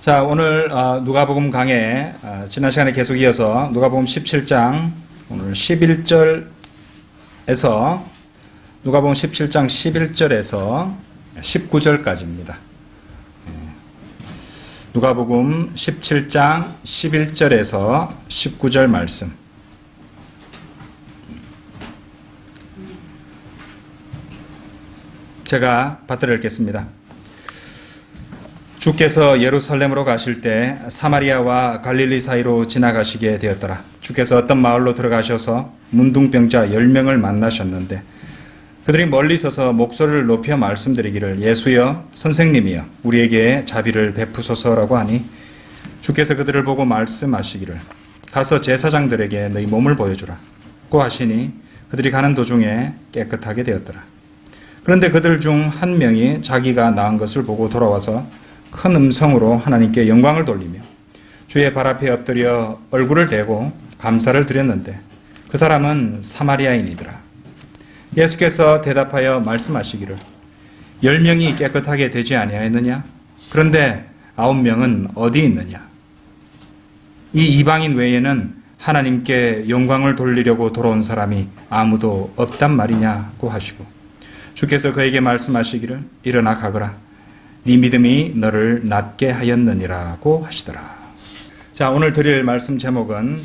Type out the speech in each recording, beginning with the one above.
자, 오늘 누가복음 강해 지난 시간에 계속 이어서 누가복음 17장 오늘 11절에서 누가복음 17장 11절에서 19절까지입니다. 누가복음 17장 11절에서 19절 말씀. 제가 받들어 읽겠습니다. 주께서 예루살렘으로 가실 때 사마리아와 갈릴리 사이로 지나가시게 되었더라. 주께서 어떤 마을로 들어가셔서 문둥병자 10명을 만나셨는데 그들이 멀리 서서 목소리를 높여 말씀드리기를 예수여 선생님이여 우리에게 자비를 베푸소서라고 하니 주께서 그들을 보고 말씀하시기를 가서 제사장들에게 너희 몸을 보여주라 고 하시니 그들이 가는 도중에 깨끗하게 되었더라. 그런데 그들 중 한 명이 자기가 나은 것을 보고 돌아와서 큰 음성으로 하나님께 영광을 돌리며 주의 발 앞에 엎드려 얼굴을 대고 감사를 드렸는데 그 사람은 사마리아인이더라. 예수께서 대답하여 말씀하시기를 10명이 깨끗하게 되지 아니하였느냐? 그런데 9명은 어디 있느냐? 이 이방인 외에는 하나님께 영광을 돌리려고 돌아온 사람이 아무도 없단 말이냐고 하시고 주께서 그에게 말씀하시기를 일어나 가거라. 네 믿음이 너를 낫게 하였느니라고 하시더라. 자, 오늘 드릴 말씀 제목은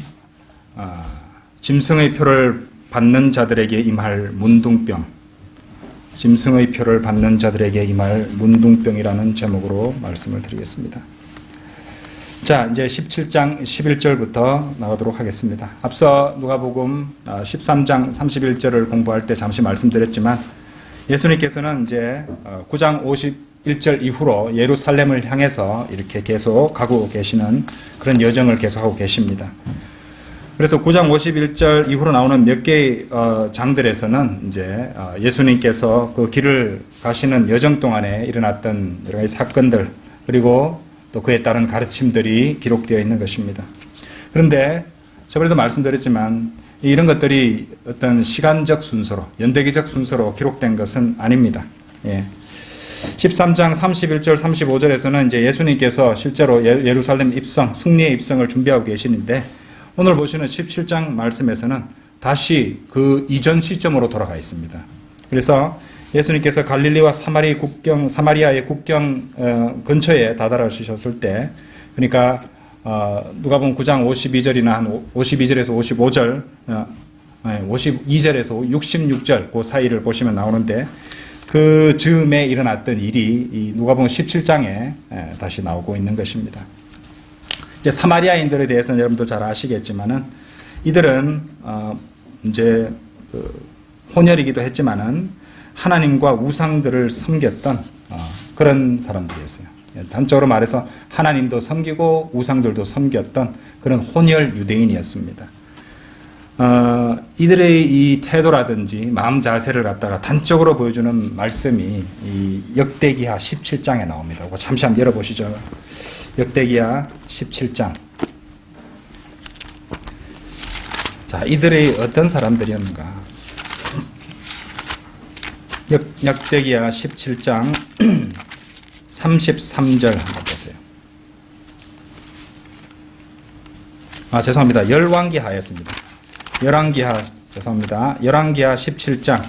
짐승의 표를 받는 자들에게 임할 문둥병. 짐승의 표를 받는 자들에게 임할 문둥병이라는 제목으로 말씀을 드리겠습니다. 자, 이제 17장 11절부터 나가도록 하겠습니다. 앞서 누가복음 13장 31절을 공부할 때 잠시 말씀드렸지만 예수님께서는 이제 9장 51절 이후로 예루살렘을 향해서 이렇게 계속 가고 계시는 그런 여정을 계속하고 계십니다. 그래서 9장 51절 이후로 나오는 몇 개의 장들에서는 이제 예수님께서 그 길을 가시는 여정 동안에 일어났던 여러 가지 사건들 그리고 또 그에 따른 가르침들이 기록되어 있는 것입니다. 그런데 저번에도 말씀드렸지만 이런 것들이 시간적 순서로 연대기적 순서로 기록된 것은 아닙니다. 13장 31절 35절에서는 이제 예수님께서 실제로 예루살렘 입성, 승리의 입성을 준비하고 계시는데 오늘 보시는 17장 말씀에서는 다시 그 이전 시점으로 돌아가 있습니다. 그래서 예수님께서 갈릴리와 사마리아의 국경 근처에 다다르셨을 때 그러니까 누가복음 9장 52절이나 한 52절에서 55절, 52절에서 66절 그 사이를 보시면 나오는데 그 즈음에 일어났던 일이 이 누가복음 17장에 다시 나오고 있는 것입니다. 이제 사마리아인들에 대해서는 여러분도 잘 아시겠지만은 이들은 이제 혼혈이기도 했지만은 하나님과 우상들을 섬겼던 그런 사람들이었어요. 단적으로 말해서 하나님도 섬기고 우상들도 섬겼던 그런 혼혈 유대인이었습니다. 이들의 이 태도라든지 마음 자세를 갖다가 단적으로 보여주는 말씀이 이 역대기하 17장에 나옵니다. 잠시 한번 열어보시죠. 역대기하 17장. 자, 이들의 어떤 사람들이었는가? 역대기하 17장 33절 한번 보세요. 죄송합니다. 열왕기하였습니다. 죄송합니다. 열왕기하 17장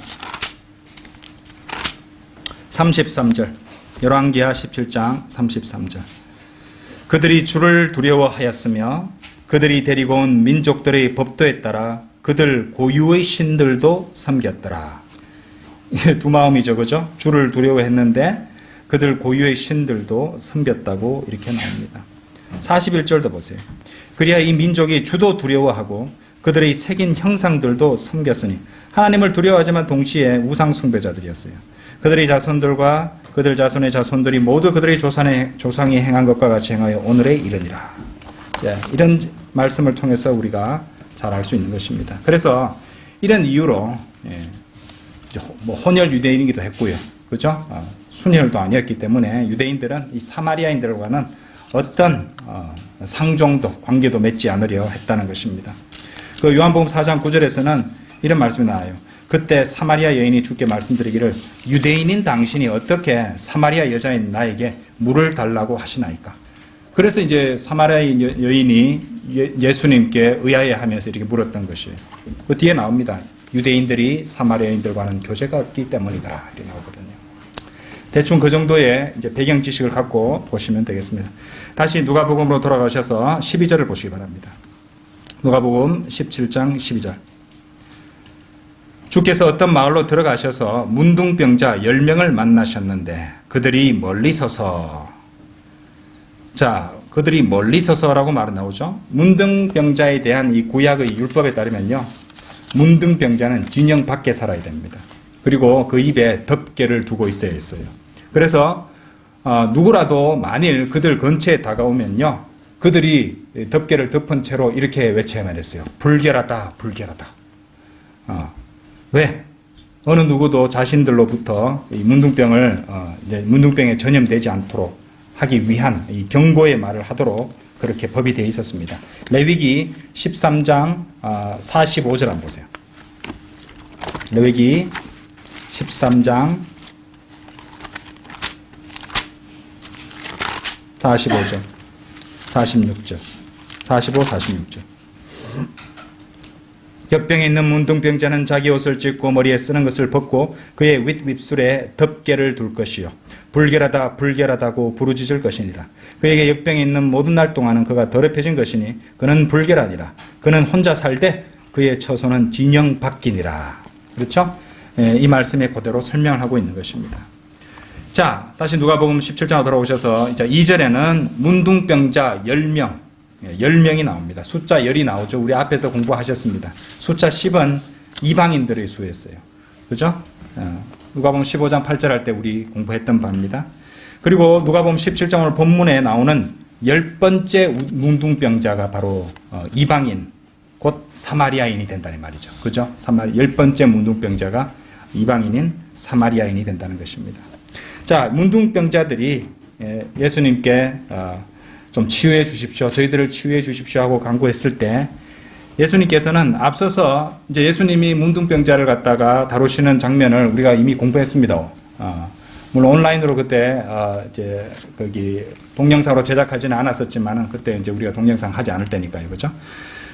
33절. 열왕기하 17장 33절. 그들이 주를 두려워하였으며 그들이 데리고 온 민족들의 법도에 따라 그들 고유의 신들도 섬겼더라. 두 마음이죠, 그죠? 주를 두려워했는데 그들 고유의 신들도 섬겼다고 이렇게 나옵니다. 41절도 보세요. 그리하 이 민족이 주도 두려워하고 그들의 새긴 형상들도 섬겼으니 하나님을 두려워하지만 동시에 우상 숭배자들이었어요. 그들의 자손들과 그들 자손의 자손들이 모두 그들의 조상이 행한 것과 같이 행하여 오늘에 이르니라. 이런 말씀을 통해서 우리가 잘 알 수 있는 것입니다. 그래서 이런 이유로 혼혈 유대인이기도 했고요. 그죠? 순혈도 아니었기 때문에 유대인들은 이 사마리아인들과는 어떤 상종도 관계도 맺지 않으려 했다는 것입니다. 그 요한복음 4장 9절에서는 이런 말씀이 나와요. 그때 사마리아 여인이 주께 말씀드리기를 유대인인 당신이 어떻게 사마리아 여자인 나에게 물을 달라고 하시나이까? 그래서 이제 사마리아 여인이 예수님께 의아해하면서 이렇게 물었던 것이에요. 그 뒤에 나옵니다. 유대인들이 사마리아인들과는 교제가 없기 때문이다. 이렇게 나오거든요. 대충 그 정도의 이제 배경 지식을 갖고 보시면 되겠습니다. 다시 누가복음으로 돌아가셔서 12절을 보시기 바랍니다. 누가복음 17장 12절. 주께서 어떤 마을로 들어가셔서 문둥병자 10명을 만나셨는데 그들이 멀리 서서, 자, 그들이 멀리 서서라고 말은 나오죠. 문둥병자에 대한 이 구약의 율법에 따르면요, 문둥병자는 진영 밖에 살아야 됩니다. 그리고 그 입에 덮개를 두고 있어야 했어요. 그래서 누구라도 만일 그들 근처에 다가오면요, 그들이 덮개를 덮은 채로 이렇게 외쳐야만 했어요. 불결하다, 불결하다. 왜? 어느 누구도 자신들로부터 이 문둥병을 이제 문둥병에 전염되지 않도록 하기 위한 이 경고의 말을 하도록 그렇게 법이 되어 있었습니다. 레위기 13장 45절 한번 보세요. 레위기 13장 45절, 46절, 45, 46절. 겹병에 있는 문둥병자는 자기 옷을 찢고 머리에 쓰는 것을 벗고 그의 윗입술에 덮개를 둘 것이요 불결하다 불결하다고 부르짖을 것이니라. 그에게 역병에 있는 모든 날 동안은 그가 더럽혀진 것이니 그는 불결하니라. 그는 혼자 살되 그의 처소는 진영 밖이니라. 그렇죠? 이 말씀에 그대로 설명을 하고 있는 것입니다. 자, 다시 누가복음 17장으로 돌아오셔서 이제 2절에는 문둥병자 10명 10명이 나옵니다. 숫자 10이 나오죠. 우리 앞에서 공부하셨습니다. 숫자 10은 이방인들의 수였어요. 그죠? 누가복음 15장 8절 할 때 우리 공부했던 바입니다. 그리고 누가복음 17장 오늘 본문에 나오는 10번째 문둥병자가 바로 이방인, 곧 사마리아인이 된다는 말이죠. 그죠? 10번째 문둥병자가 이방인인 사마리아인이 된다는 것입니다. 자, 문둥병자들이 예수님께 좀 치유해 주십시오. 저희들을 치유해 주십시오 하고 간구했을 때 예수님께서는 앞서서 이제 예수님이 문둥병자를 갖다가 다루시는 장면을 우리가 이미 공부했습니다. 물론 온라인으로 그때 이제 거기 동영상으로 제작하지는 않았었지만은 그때 이제 우리가 동영상 하지 않을 때니까요, 그죠?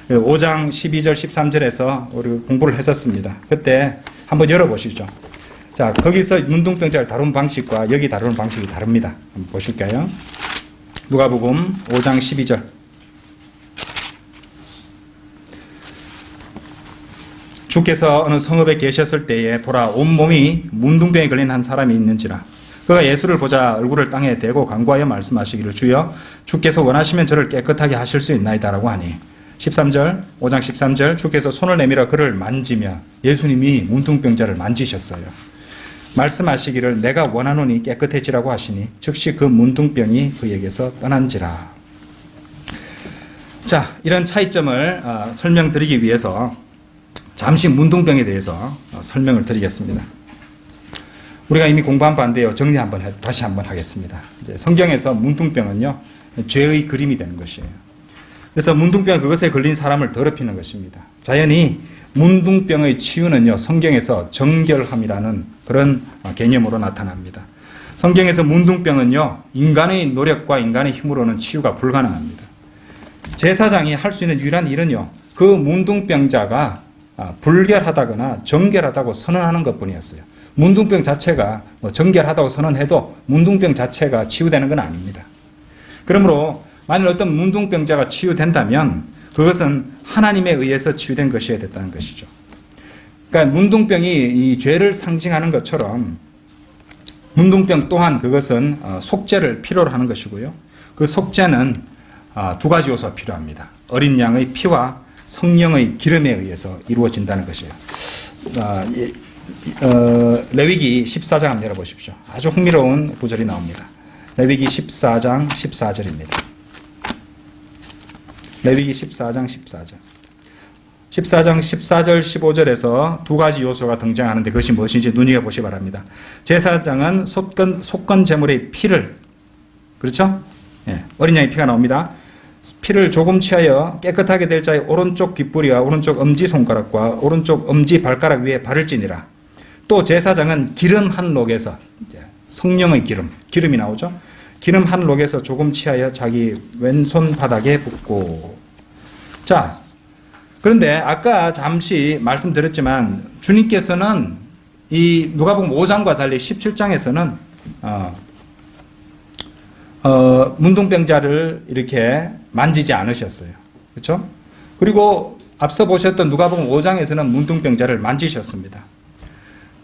5장 12절 13절에서 우리 공부를 했었습니다. 그때 한번 열어보시죠. 자, 거기서 문둥병자를 다룬 방식과 여기 다루는 방식이 다릅니다. 한번 보실까요? 누가복음 5장 12절. 주께서 어느 성읍에 계셨을 때에 보라 온몸이 문둥병에 걸린 한 사람이 있는지라. 그가 예수를 보자 얼굴을 땅에 대고 간구하여 말씀하시기를 주여 주께서 원하시면 저를 깨끗하게 하실 수 있나이다라고 하니 13절 5장 13절 주께서 손을 내밀어 그를 만지며 예수님이 문둥병자를 만지셨어요. 말씀하시기를 내가 원하노니 깨끗해지라고 하시니 즉시 그 문둥병이 그에게서 떠난지라. 자, 이런 차이점을 설명드리기 위해서 잠시 문둥병에 대해서 설명을 드리겠습니다. 우리가 이미 공부한 바인데요. 정리 다시 한번 하겠습니다. 이제 성경에서 문둥병은요, 죄의 그림이 되는 것이에요. 그래서 문둥병은 그것에 걸린 사람을 더럽히는 것입니다. 자연히 문둥병의 치유는요, 성경에서 정결함이라는 그런 개념으로 나타납니다. 성경에서 문둥병은요, 인간의 노력과 인간의 힘으로는 치유가 불가능합니다. 제사장이 할 수 있는 유일한 일은요, 그 문둥병자가 불결하다거나 정결하다고 선언하는 것 뿐이었어요. 문둥병 자체가 정결하다고 선언해도 문둥병 자체가 치유되는 건 아닙니다. 그러므로 만일 어떤 문둥병자가 치유된다면 그것은 하나님에 의해서 치유된 것이어야 됐다는 것이죠. 그러니까 문둥병이 이 죄를 상징하는 것처럼 문둥병 또한 그것은 속죄를 필요로 하는 것이고요. 그 속죄는 두 가지 요소가 필요합니다. 어린 양의 피와 성령의 기름에 의해서 이루어진다는 것이에요. 레위기 14장 한번 열어보십시오. 아주 흥미로운 구절이 나옵니다. 레위기 14장 14절입니다. 레위기 14장 14절. 14장 14절 15절에서 두 가지 요소가 등장하는데 그것이 무엇인지 눈여겨보시기 바랍니다. 제사장은 속건 제물의 피를, 그렇죠? 예, 어린 양의 피가 나옵니다. 피를 조금 취하여 깨끗하게 될 자의 오른쪽 귓불이와 오른쪽 엄지손가락과 오른쪽 엄지발가락 위에 바를지니라. 또 제사장은 기름 한 녹에서, 이제 성령의 기름이 나오죠. 기름 한 록에서 조금 취하여 자기 왼손 바닥에 붓고. 자, 그런데 아까 잠시 말씀드렸지만 주님께서는 이 누가복음 5장과 달리 17장에서는 문둥병자를 이렇게 만지지 않으셨어요. 그렇죠? 그리고 앞서 보셨던 누가복음 5장에서는 문둥병자를 만지셨습니다.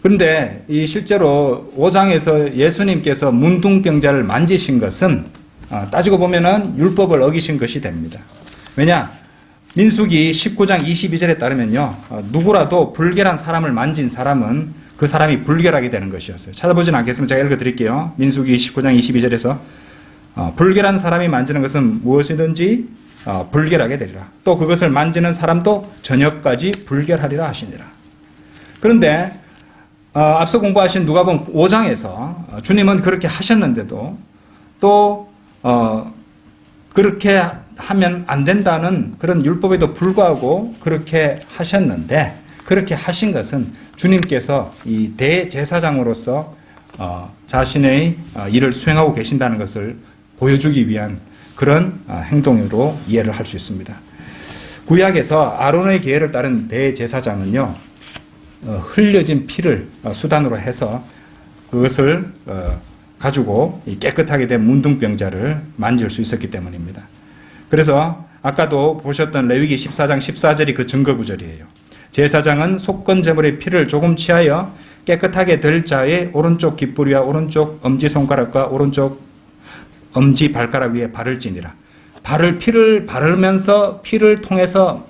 그런데 이 실제로 5장에서 예수님께서 문둥병자를 만지신 것은 따지고 보면은 율법을 어기신 것이 됩니다. 왜냐? 민수기 19장 22절에 따르면요, 누구라도 불결한 사람을 만진 사람은 그 사람이 불결하게 되는 것이었어요. 찾아보진 않겠으면 제가 읽어드릴게요. 민수기 19장 22절에서 불결한 사람이 만지는 것은 무엇이든지 불결하게 되리라. 또 그것을 만지는 사람도 저녁까지 불결하리라 하시니라. 그런데 앞서 공부하신 누가복음 5장에서 주님은 그렇게 하셨는데도 또 그렇게 하면 안 된다는 그런 율법에도 불구하고 그렇게 하셨는데, 그렇게 하신 것은 주님께서 이 대제사장으로서 자신의 일을 수행하고 계신다는 것을 보여주기 위한 그런 행동으로 이해를 할 수 있습니다. 구약에서 아론의 계율을 따른 대제사장은요, 흘려진 피를 수단으로 해서 그것을 가지고 깨끗하게 된 문둥병자를 만질 수 있었기 때문입니다. 그래서 아까도 보셨던 레위기 14장 14절이 그 증거 구절이에요. 제사장은 속건제물의 피를 조금 취하여 깨끗하게 될 자의 오른쪽 깃뿌리와 오른쪽 엄지손가락과 오른쪽 엄지발가락 위에 바를지니라. 피를 바르면서 피를 통해서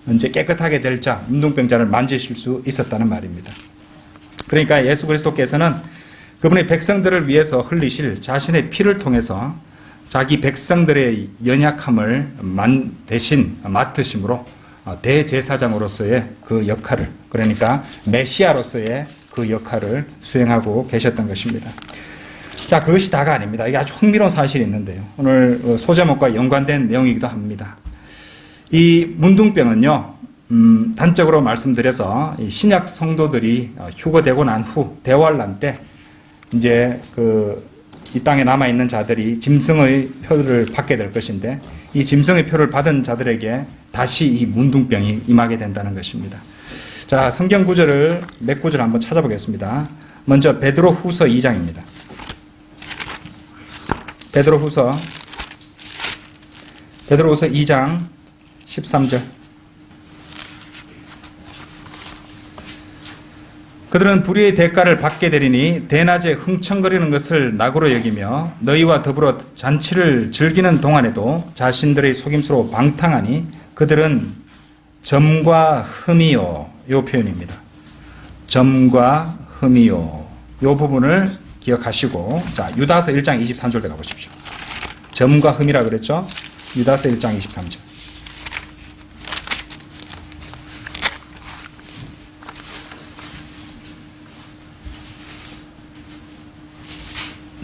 이제 깨끗하게 될 자, 문둥병자를 만지실 수 있었다는 말입니다. 그러니까 예수 그리스도께서는 그분의 백성들을 위해서 흘리실 자신의 피를 통해서 자기 백성들의 연약함을 대신 맡으심으로 대제사장으로서의 그 역할을, 그러니까 메시아로서의 그 역할을 수행하고 계셨던 것입니다. 자, 그것이 다가 아닙니다. 이게 아주 흥미로운 사실이 있는데요. 오늘 소제목과 연관된 내용이기도 합니다. 이 문둥병은요, 단적으로 말씀드려서 신약 성도들이 휴거되고 난 후 대환란 때 이제 이 땅에 남아있는 자들이 짐승의 표를 받게 될 것인데, 이 짐승의 표를 받은 자들에게 다시 이 문둥병이 임하게 된다는 것입니다. 자, 성경 구절을 몇 구절 한번 찾아보겠습니다. 먼저 베드로 후서 2장입니다. 베드로 후서 2장 13절. 그들은 불의의 대가를 받게 되리니 대낮에 흥청거리는 것을 낙으로 여기며 너희와 더불어 잔치를 즐기는 동안에도 자신들의 속임수로 방탕하니 그들은 점과 흠이요. 요 표현입니다. 점과 흠이요. 요 부분을 기억하시고, 자, 유다서 1장 23절 대 가보십시오. 점과 흠이라 그랬죠? 유다서 1장 23절.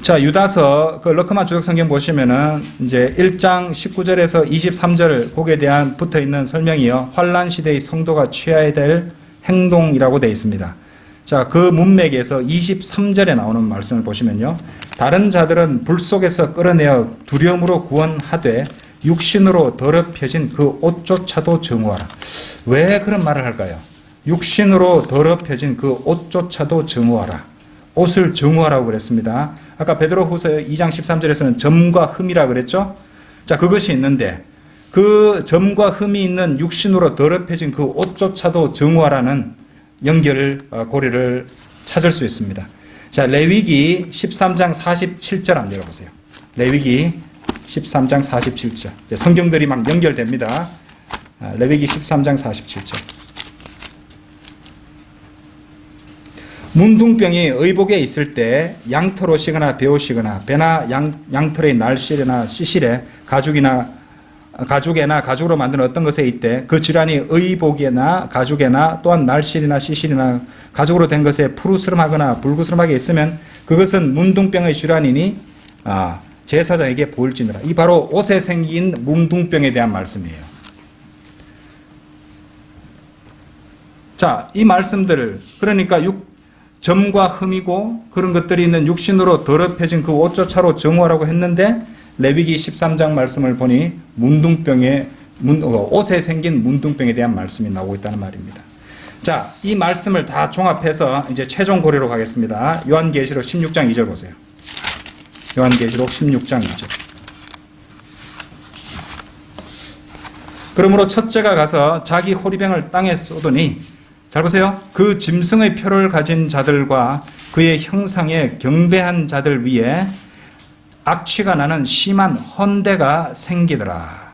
자, 유다서 러크만 주석 성경 보시면은 이제 1장 19절에서 23절 거기에 대한 붙어 있는 설명이요, 환란 시대의 성도가 취해야 될 행동이라고 되어 있습니다. 자, 그 문맥에서 23절에 나오는 말씀을 보시면요, 다른 자들은 불 속에서 끌어내어 두려움으로 구원하되 육신으로 더럽혀진 그 옷조차도 정오하라. 왜 그런 말을 할까요? 육신으로 더럽혀진 그 옷조차도 정오하라. 옷을 정오하라고 그랬습니다. 아까 베드로후서 2장 13절에서는 점과 흠이라 그랬죠? 자, 그것이 있는데 그 점과 흠이 있는 육신으로 더럽혀진 그 옷조차도 정오하라는 연결 고리를 찾을 수 있습니다. 자, 레위기 13장 47절 한번 읽어보세요. 레위기 13장 47절. 성경들이 막 연결됩니다. 레위기 13장 47절. 문둥병이 의복에 있을 때 양털 옷이거나 베옷이거나 배나 양털의 날실이나 시실에 가죽에나 가죽으로 만든 어떤 것에 있대 그 질환이 의복이나 가죽에나 또한 날실이나 시실이나 가죽으로 된 것에 푸르스름하거나 붉으스름하게 있으면 그것은 문둥병의 질환이니 제사장에게 보일지니라. 이 바로 옷에 생긴 문둥병에 대한 말씀이에요. 자, 이 말씀들, 그러니까 점과 흠이고 그런 것들이 있는 육신으로 더럽혀진 그 옷조차로 정오하라고 했는데 레위기 13장 말씀을 보니 옷에 생긴 문둥병에 대한 말씀이 나오고 있다는 말입니다. 자, 이 말씀을 다 종합해서 이제 최종 고려로 가겠습니다. 요한계시록 16장 2절 보세요. 요한계시록 16장 2절. 그러므로 첫째가 가서 자기 호리병을 땅에 쏘더니, 잘 보세요. 그 짐승의 표를 가진 자들과 그의 형상에 경배한 자들 위에 악취가 나는 심한 헌대가 생기더라.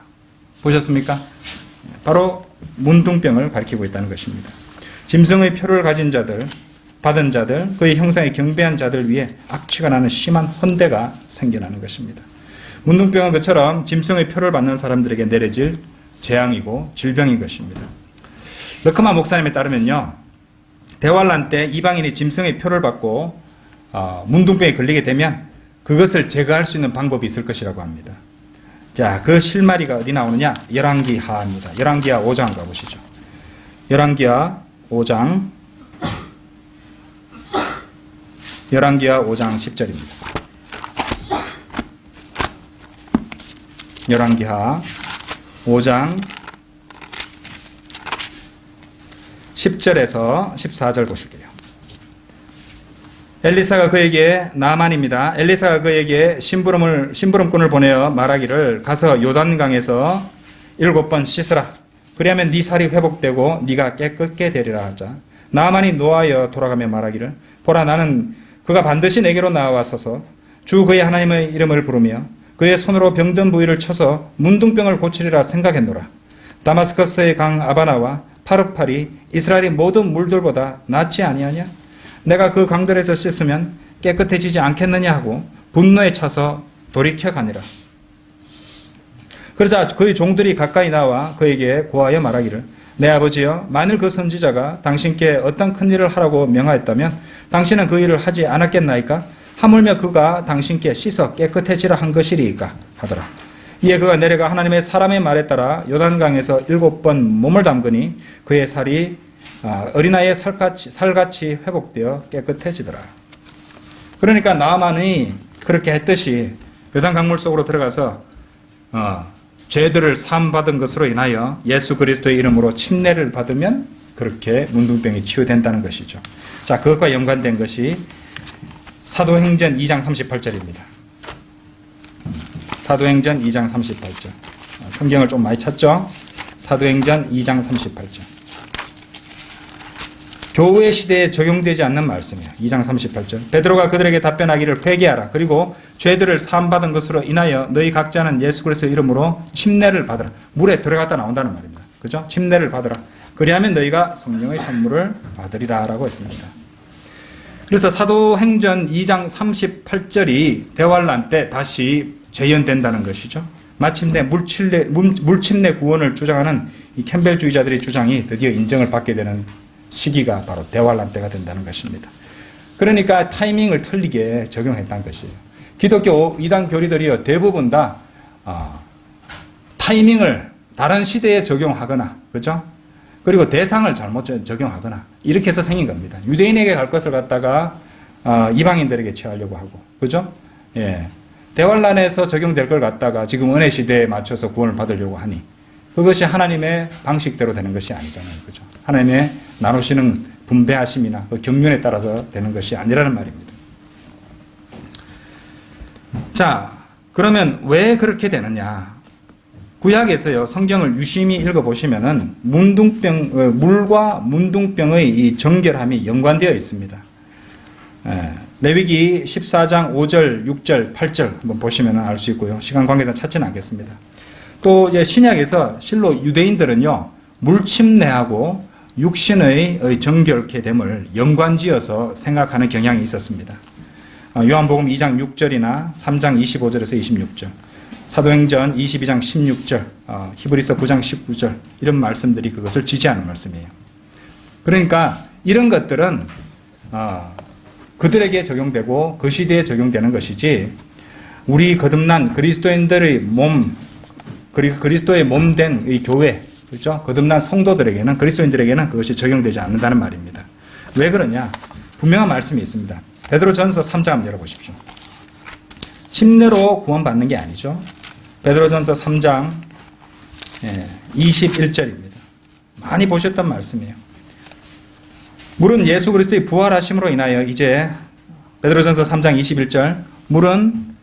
보셨습니까? 바로 문둥병을 가리키고 있다는 것입니다. 짐승의 표를 가진 자들, 받은 자들, 그의 형상에 경배한 자들 위에 악취가 나는 심한 헌대가 생겨나는 것입니다. 문둥병은 그처럼 짐승의 표를 받는 사람들에게 내려질 재앙이고 질병인 것입니다. 르크마 목사님에 따르면요, 대환란 때 이방인이 짐승의 표를 받고 문둥병에 걸리게 되면 그것을 제거할 수 있는 방법이 있을 것이라고 합니다. 자, 그 실마리가 어디 나오느냐? 열왕기하입니다. 열왕기하 5장 가보시죠. 열왕기하 5장 10절입니다. 열왕기하 5장 10절에서 14절 보실게요. 엘리사가 그에게, 나만입니다. 엘리사가 그에게 심부름꾼을 보내어 말하기를, 가서 요단강에서 7번 씻으라. 그리하면 네 살이 회복되고 네가 깨끗게 되리라 하자. 나만이 노하여 돌아가며 말하기를, 보라, 나는 그가 반드시 내게로 나와서서 주 그의 하나님의 이름을 부르며 그의 손으로 병든 부위를 쳐서 문둥병을 고치리라 생각했노라. 다마스커스의 강 아바나와 파르팔이 이스라엘의 모든 물들보다 낫지 아니하냐? 내가 그 강들에서 씻으면 깨끗해지지 않겠느냐 하고 분노에 차서 돌이켜 가니라. 그러자 그의 종들이 가까이 나와 그에게 고하여 말하기를, 내 아버지여, 만일 그 선지자가 당신께 어떤 큰 일을 하라고 명하였다면 당신은 그 일을 하지 않았겠나이까? 하물며 그가 당신께 씻어 깨끗해지라 한 것이리이까 하더라. 이에 그가 내려가 하나님의 사람의 말에 따라 요단강에서 7번 몸을 담그니 그의 살이 어린아이의 살같이 회복되어 깨끗해지더라. 그러니까 나아만이 그렇게 했듯이 요단강물 속으로 들어가서 죄들을 사함받은 것으로 인하여 예수 그리스도의 이름으로 침례를 받으면 그렇게 문둥병이 치유된다는 것이죠. 자, 그것과 연관된 것이 사도행전 2장 38절입니다. 사도행전 2장 38절. 성경을 좀 많이 찾죠? 사도행전 2장 38절. 교회 시대에 적용되지 않는 말씀이에요. 2장 38절. 베드로가 그들에게 답변하기를, 회개하라. 그리고 죄들을 사함받은 것으로 인하여 너희 각자는 예수 그리스도의 이름으로 침례를 받으라. 물에 들어갔다 나온다는 말입니다. 그죠? 침례를 받으라. 그리하면 너희가 성령의 선물을 받으리라 라고 했습니다. 그래서 사도행전 2장 38절이 대환란 때 다시 재현된다는 것이죠. 마침내 물침례 구원을 주장하는 이 캠벨주의자들의 주장이 드디어 인정을 받게 되는 시기가 바로 대환란 때가 된다는 것입니다. 그러니까 타이밍을 틀리게 적용했다는 것이에요. 기독교 이단 교리들이요, 대부분 다 타이밍을 다른 시대에 적용하거나, 그렇죠? 그리고 대상을 잘못 적용하거나 이렇게 해서 생긴 겁니다. 유대인에게 갈 것을 갖다가 이방인들에게 취하려고 하고, 그죠? 예. 대환란에서 적용될 걸 갖다가 지금 은혜 시대에 맞춰서 구원을 받으려고 하니 그것이 하나님의 방식대로 되는 것이 아니잖아요, 그죠? 하나님의 나누시는 분배하심이나 그 경륜에 따라서 되는 것이 아니라는 말입니다. 자, 그러면 왜 그렇게 되느냐? 구약에서요, 성경을 유심히 읽어보시면은 물과 문둥병의 이 정결함이 연관되어 있습니다. 레위기 14장 5절, 6절, 8절 한번 보시면 알 수 있고요. 시간 관계상 찾지는 않겠습니다. 또 이제 신약에서 실로 유대인들은요, 물침례하고 육신의 정결케 됨을 연관지어서 생각하는 경향이 있었습니다. 요한복음 2장 6절이나 3장 25절에서 26절, 사도행전 22장 16절, 히브리서 9장 19절 이런 말씀들이 그것을 지지하는 말씀이에요. 그러니까 이런 것들은 그들에게 적용되고 그 시대에 적용되는 것이지, 우리 거듭난 그리스도인들의 몸, 그리고 그리스도의 몸된 이 교회, 그렇죠? 거듭난 성도들에게는, 그리스도인들에게는 그것이 적용되지 않는다는 말입니다. 왜 그러냐? 분명한 말씀이 있습니다. 베드로전서 3장 한번 열어보십시오. 침례로 구원받는 게 아니죠. 베드로전서 3장 21절입니다. 많이 보셨던 말씀이에요. 물은 예수 그리스도의 부활하심으로 인하여 이제 베드로전서 3장 21절 물은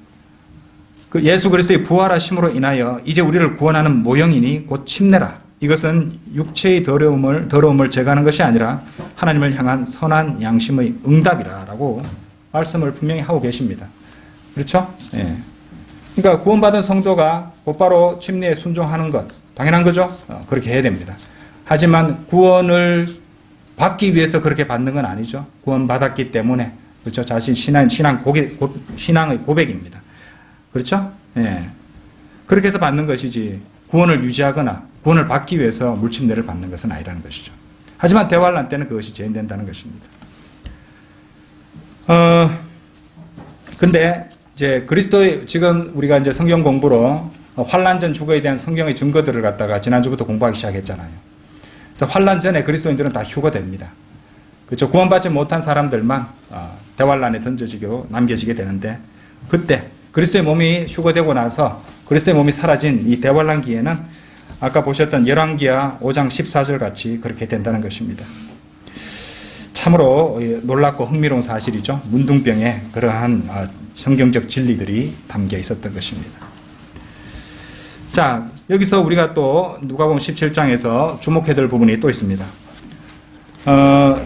그 예수 그리스도의 부활하심으로 인하여 이제 우리를 구원하는 모형이니 곧 침례라. 이것은 육체의 더러움을 제거하는 것이 아니라 하나님을 향한 선한 양심의 응답이라라고 말씀을 분명히 하고 계십니다. 그렇죠? 예. 그러니까 구원받은 성도가 곧바로 침례에 순종하는 것 당연한 거죠. 그렇게 해야 됩니다. 하지만 구원을 받기 위해서 그렇게 받는 건 아니죠. 구원받았기 때문에 그렇죠. 자신 신앙의 고백입니다. 그렇죠? 예. 그렇게 해서 받는 것이지 구원을 유지하거나 구원을 받기 위해서 물침례를 받는 것은 아니라는 것이죠. 하지만 대환란 때는 그것이 제한된다는 것입니다. 근데 이제 그리스도의 지금 우리가 이제 성경 공부로 환란 전 주거에 대한 성경의 증거들을 갖다가 지난주부터 공부하기 시작했잖아요. 그래서 환란 전에 그리스도인들은 다 휴거됩니다. 그렇죠. 구원받지 못한 사람들만 대환란에 던져지고 남겨지게 되는데 그때 그리스도의 몸이 휴거되고 나서 그리스도의 몸이 사라진 이 대환란기에는 아까 보셨던 열왕기하 5장 14절 같이 그렇게 된다는 것입니다. 참으로 놀랍고 흥미로운 사실이죠. 문둥병에 그러한 성경적 진리들이 담겨 있었던 것입니다. 자, 여기서 우리가 또 누가복음 17장에서 주목해야 될 부분이 또 있습니다.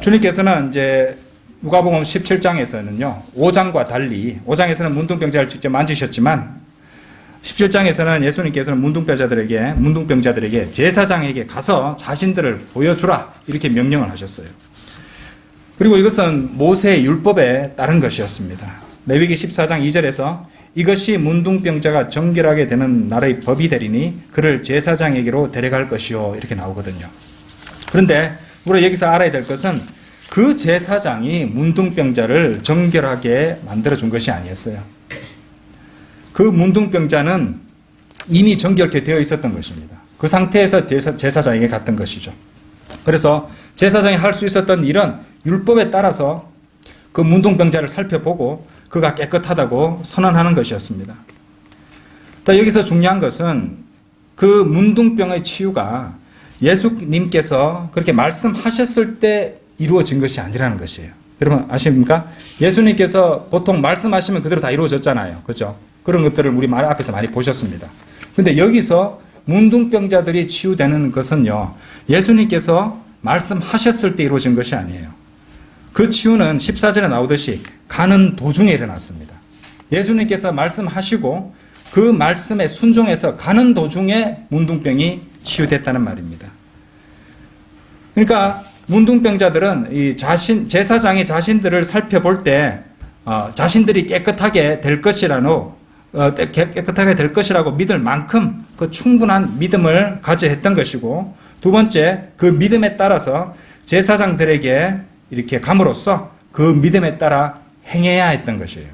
주님께서는 이제 누가복음 17장에서는요, 5장과 달리 5장에서는 문둥병자를 직접 만지셨지만 17장에서는 예수님께서는 문둥병자들에게 제사장에게 가서 자신들을 보여주라 이렇게 명령을 하셨어요. 그리고 이것은 모세의 율법에 따른 것이었습니다. 레위기 14장 2절에서 이것이 문둥병자가 정결하게 되는 날의 법이 되리니 그를 제사장에게로 데려갈 것이요 이렇게 나오거든요. 그런데 우리가 여기서 알아야 될 것은 그 제사장이 문둥병자를 정결하게 만들어준 것이 아니었어요. 그 문둥병자는 이미 정결케 되어 있었던 것입니다. 그 상태에서 제사장에게 갔던 것이죠. 그래서 제사장이 할 수 있었던 일은 율법에 따라서 그 문둥병자를 살펴보고 그가 깨끗하다고 선언하는 것이었습니다. 여기서 중요한 것은 그 문둥병의 치유가 예수님께서 그렇게 말씀하셨을 때 이루어진 것이 아니라는 것이에요. 여러분 아십니까? 예수님께서 보통 말씀하시면 그대로 다 이루어졌잖아요. 그렇죠? 그런 것들을 우리 말 앞에서 많이 보셨습니다. 근데 여기서 문둥병자들이 치유되는 것은요, 예수님께서 말씀하셨을 때 이루어진 것이 아니에요. 그 치유는 14절에 나오듯이 가는 도중에 일어났습니다. 예수님께서 말씀하시고 그 말씀에 순종해서 가는 도중에 문둥병이 치유됐다는 말입니다. 그러니까 문둥병자들은 제사장이 자신들을 살펴볼 때 자신들이 깨끗하게 될 것이라고 믿을 만큼 그 충분한 믿음을 가져야 했던 것이고, 두 번째 그 믿음에 따라서 제사장들에게 이렇게 감으로써 그 믿음에 따라 행해야 했던 것이에요.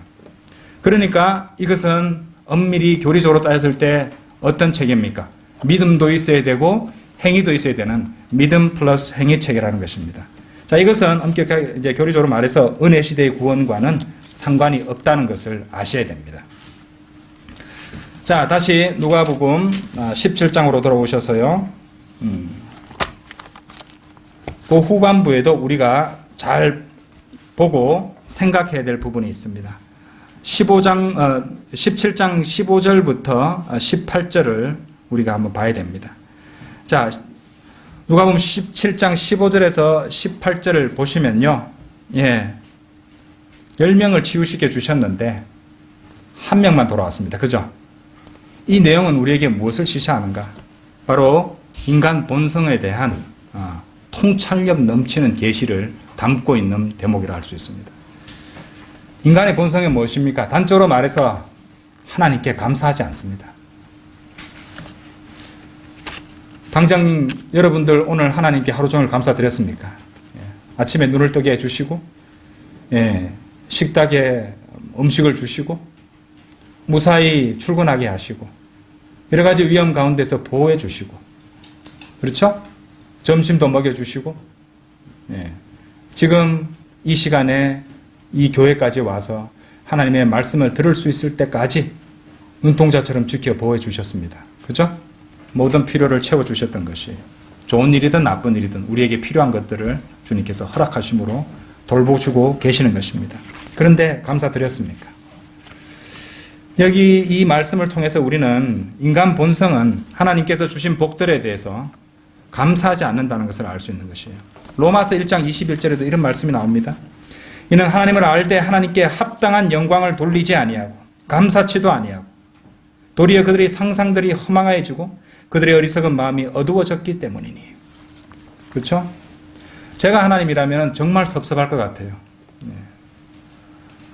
그러니까 이것은 엄밀히 교리적으로 따졌을 때 어떤 체계입니까? 믿음도 있어야 되고 행위도 있어야 되는 믿음 플러스 행위 체계라는 것입니다. 자, 이것은 엄격하게 이제 교리적으로 말해서 은혜 시대의 구원과는 상관이 없다는 것을 아셔야 됩니다. 자, 다시 누가복음 17장으로 돌아오셔서요. 그 후반부에도 우리가 잘 보고 생각해야 될 부분이 있습니다. 17장 15절부터 18절을 우리가 한번 봐야 됩니다. 자, 누가복음 17장 15절에서 18절을 보시면요. 10명을 치유시켜 주셨는데 한 명만 돌아왔습니다. 그죠? 이 내용은 우리에게 무엇을 시사하는가? 바로 인간 본성에 대한 통찰력 넘치는 계시를 담고 있는 대목이라 할 수 있습니다. 인간의 본성이 무엇입니까? 단적으로 말해서 하나님께 감사하지 않습니다. 당장 여러분들 오늘 하나님께 하루 종일 감사드렸습니까? 아침에 눈을 뜨게 해주시고, 식탁에 음식을 주시고, 무사히 출근하게 하시고, 여러 가지 위험 가운데서 보호해 주시고, 그렇죠? 점심도 먹여주시고, 지금 이 시간에 이 교회까지 와서 하나님의 말씀을 들을 수 있을 때까지 눈동자처럼 지켜보호 주셨습니다. 그죠? 모든 필요를 채워주셨던 것이에요. 좋은 일이든 나쁜 일이든 우리에게 필요한 것들을 주님께서 허락하심으로 돌보주고 계시는 것입니다. 그런데 감사드렸습니까? 여기 이 말씀을 통해서 우리는 인간 본성은 하나님께서 주신 복들에 대해서 감사하지 않는다는 것을 알 수 있는 것이에요. 로마서 1장 21절에도 이런 말씀이 나옵니다. 이는 하나님을 알되 하나님께 합당한 영광을 돌리지 아니하고 감사치도 아니하고 도리어 그들의 상상들이 허망해지고 그들의 어리석은 마음이 어두워졌기 때문이니. 그렇죠? 제가 하나님이라면 정말 섭섭할 것 같아요.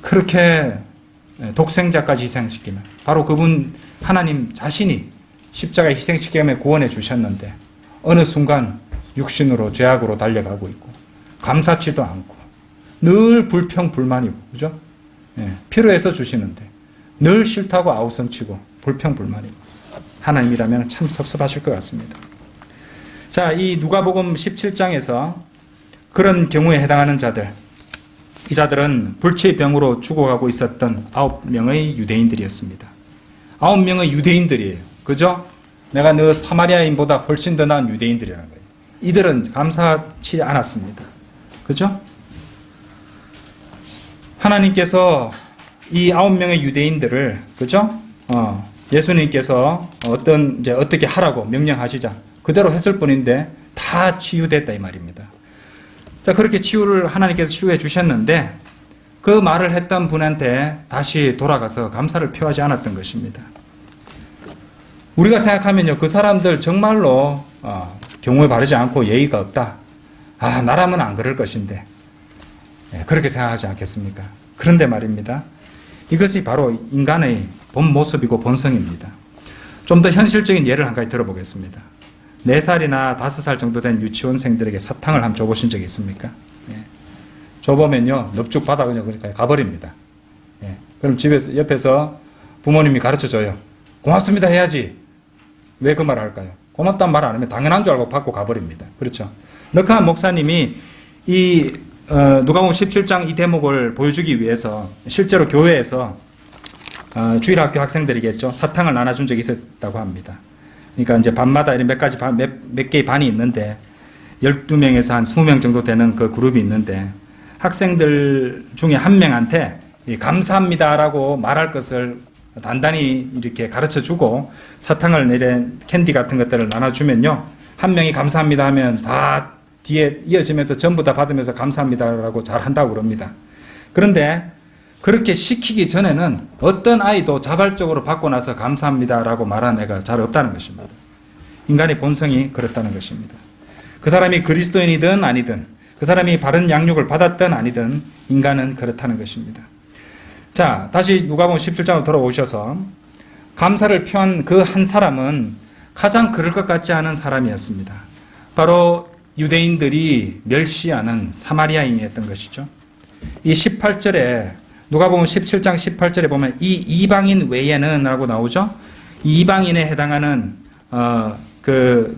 그렇게 독생자까지 희생시키면 바로 그분 하나님 자신이 십자가에 희생시키며 구원해 주셨는데 어느 순간 육신으로 죄악으로 달려가고 있고 감사치도 않고 늘 불평불만이고, 그죠? 필요해서 주시는데 늘 싫다고 아우성치고 불평불만이고 하나님이라면 참 섭섭하실 것 같습니다. 자, 이 누가복음 17장에서 그런 경우에 해당하는 자들, 이 자들은 불치의 병으로 죽어가고 있었던 9명의 유대인들이었습니다. 9명의 유대인들이에요. 그죠? 내가 너 사마리아인보다 훨씬 더 나은 유대인들이라는 거예요. 이들은 감사치 않았습니다. 그죠? 하나님께서 이 9명의 유대인들을, 그죠? 예수님께서 어떻게 하라고 명령하시자 그대로 했을 뿐인데 다 치유됐다 이 말입니다. 자, 그렇게 하나님께서 치유해 주셨는데 그 말을 했던 분한테 다시 돌아가서 감사를 표하지 않았던 것입니다. 우리가 생각하면요, 그 사람들 정말로 경우에 바르지 않고 예의가 없다. 나라면 안 그럴 것인데. 그렇게 생각하지 않겠습니까? 그런데 말입니다. 이것이 바로 인간의 본 모습이고 본성입니다. 좀 더 현실적인 예를 한 가지 들어보겠습니다. 4살이나 5살 정도 된 유치원생들에게 사탕을 한번 줘보신 적이 있습니까? 줘보면요, 넙죽 받아 그냥 가버립니다. 그럼 집에서, 옆에서 부모님이 가르쳐 줘요. 고맙습니다 해야지. 왜 그 말을 할까요? 고맙다는 말 안 하면 당연한 줄 알고 받고 가버립니다. 그렇죠? 넉한 목사님이 이 누가복음 17장 이 대목을 보여주기 위해서 실제로 교회에서 주일학교 학생들이겠죠. 사탕을 나눠준 적이 있었다고 합니다. 그러니까 이제 반마다 이런 몇 개의 반이 있는데 12명에서 한 20명 정도 되는 그 그룹이 있는데 학생들 중에 한 명한테 감사합니다라고 말할 것을 단단히 이렇게 가르쳐 주고 사탕을 내린 캔디 같은 것들을 나눠주면요. 한 명이 감사합니다 하면 다 뒤에 이어지면서 전부 다 받으면서 감사합니다라고 잘 한다고 그럽니다. 그런데 그렇게 시키기 전에는 어떤 아이도 자발적으로 받고 나서 감사합니다라고 말하는 애가 잘 없다는 것입니다. 인간의 본성이 그렇다는 것입니다. 그 사람이 그리스도인이든 아니든 그 사람이 바른 양육을 받았든 아니든 인간은 그렇다는 것입니다. 자, 다시 누가복음 17장으로 돌아오셔서 감사를 표한 그 한 사람은 가장 그럴 것 같지 않은 사람이었습니다. 바로 유대인들이 멸시하는 사마리아인이었던 것이죠. 이 18절에 누가복음 17장 18절에 보면 이 이방인 외에는 라고 나오죠. 이 이방인에 해당하는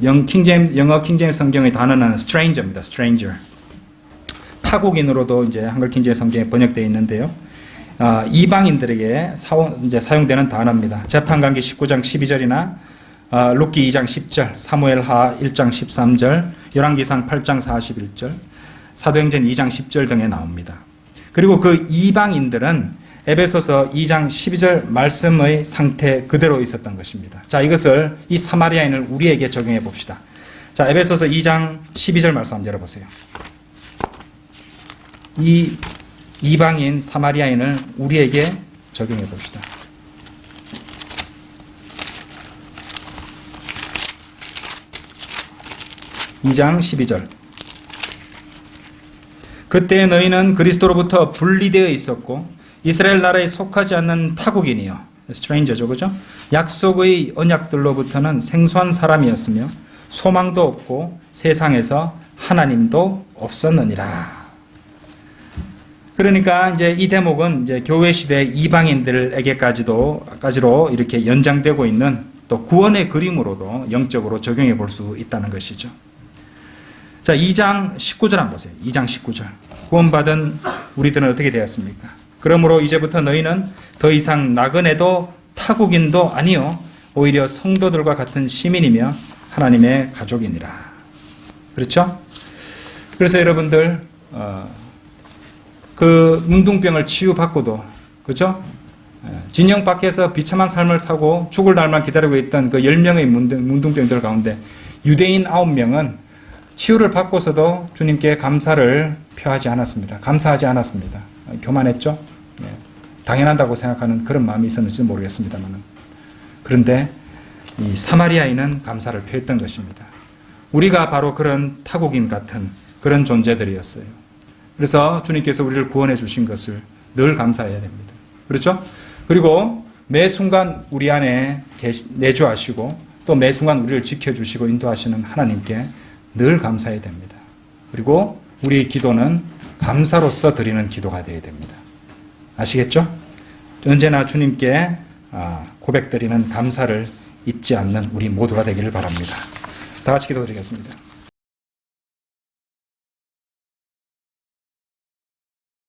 영어 킹제임스 성경의 단어는 stranger입니다. stranger. 타국인으로도 이제 한글 킹제임스 성경에 번역되어 있는데요. 이방인들에게 이제 사용되는 단어입니다. 재판관기 19장 12절이나 룻기 2장 10절, 사무엘하 1장 13절, 열왕기상 8장 41절, 사도행전 2장 10절 등에 나옵니다. 그리고 그 이방인들은 에베소서 2장 12절 말씀의 상태 그대로 있었던 것입니다. 자, 이것을 이 사마리아인을 우리에게 적용해 봅시다. 자, 에베소서 2장 12절 말씀 한번 열어보세요. 이 이방인 사마리아인을 우리에게 적용해 봅시다. (2장 12절) 그때 너희는 그리스도로부터 분리되어 있었고 이스라엘 나라에 속하지 않는 타국인이요 stranger죠, 그죠? 약속의 언약들로부터는 생소한 사람이었으며 소망도 없고 세상에서 하나님도 없었느니라. 그러니까 이제 이 대목은 이제 교회 시대 이방인들에게까지로 이렇게 연장되고 있는 또 구원의 그림으로도 영적으로 적용해 볼 수 있다는 것이죠. 자, 2장 19절 한번 보세요. 2장 19절. 구원받은 우리들은 어떻게 되었습니까? 그러므로 이제부터 너희는 더 이상 나그네도 타국인도 아니요 오히려 성도들과 같은 시민이며 하나님의 가족이니라. 그렇죠? 그래서 여러분들 그 문둥병을 치유받고도, 그렇죠? 진영 밖에서 비참한 삶을 사고 죽을 날만 기다리고 있던 그 10명의 문둥병들 가운데 유대인 9명은 치유를 받고서도 주님께 감사를 표하지 않았습니다. 감사하지 않았습니다. 교만했죠? 당연하다고 생각하는 그런 마음이 있었는지 모르겠습니다만, 그런데 이 사마리아인은 감사를 표했던 것입니다. 우리가 바로 그런 타국인 같은 그런 존재들이었어요. 그래서 주님께서 우리를 구원해 주신 것을 늘 감사해야 됩니다. 그렇죠? 그리고 매 순간 우리 안에 내주하시고 또 매 순간 우리를 지켜주시고 인도하시는 하나님께 늘 감사해야 됩니다. 그리고 우리 기도는 감사로서 드리는 기도가 되어야 됩니다. 아시겠죠? 언제나 주님께 고백드리는 감사를 잊지 않는 우리 모두가 되기를 바랍니다. 다 같이 기도드리겠습니다.